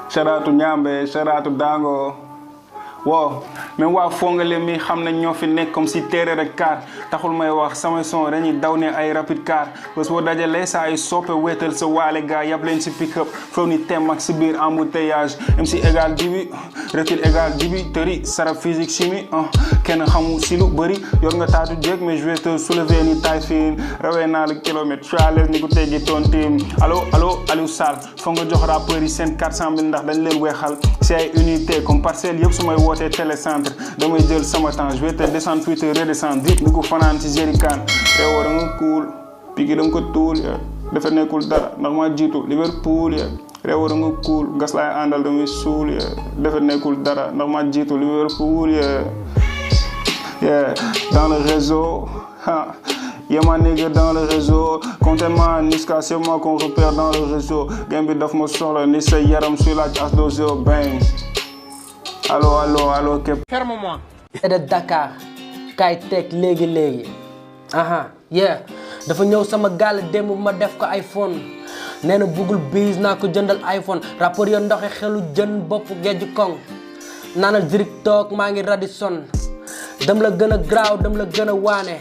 shout out to Ñambe shout out to Dango wow même waa Fongale mi xam nañ ñoo fi nekk comme si téere rek kaar taxul may wax samay son dañuy daw ne ay rapide car bés boo dajalee saa ay soppe wéetal sa waale gaa yab leen si pick up flow ni tem ak si biir embouteillage MC égal jibi recul égal jibi tëri sarab physique chimie kenn xamu si lu bëri yor nga taatu jéeg mais je vais te soulever ni taille fine rawee naa la kilomètre je suis à l'aise ni ku teggi tontim allo Aliou Sall foog nga jox rappeurs yi seen 400 000 ndax dañ leen weexal si ay unité comme parcelle yëpp su may wootee télécentre damay jël sama temps je vais te descendre puis te redescendre vite ni ko fanaan ci Jerican te war a nga cool pigi da nga ko tuul dafa nekkul dara ndax ma jiitu Liverpool réew war a nga cool gas laay àndal damay suul dafa nekkul dara ndax ma jiitu Liverpool dans le réseau yeah ma nigga dans le réseau comptement Niska c'est moi qu'on repère dans le réseau game bi daf ma soxla ni sa yaram sur la as doseo bang allo képp ferme-moi de Dakar kay teg léegi yeah dafa ñëw sama gaal démb ma def ko iPhone nee na bugul biis naa ko jëndal iPhone rapport yo ndoxe xelu jën bopp géej koŋ naanal direct toog maa ngi Radisson dem la gën a graaw dem la gën a waane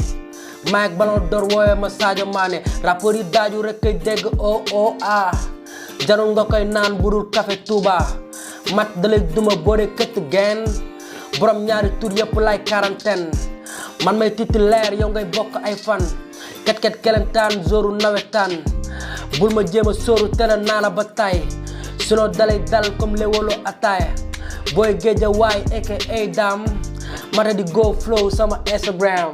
Mike Ballon d'Or wooye ma Sadio Mané rapport yi daaju rek kay dégg jarul nga koy naan budul café Touba mat dalay duma boole këtt geen borom ñaari tur yëpp lay quarantaine man may titulaire yow ngay bokk ay fan ket kelentaan zoru nawetaan bul ma jéem a sóoru tena naa la ba tay sinon dalay dal comme léwolo ataaya booy géeja waay aka dam mata di go flow sama Instagram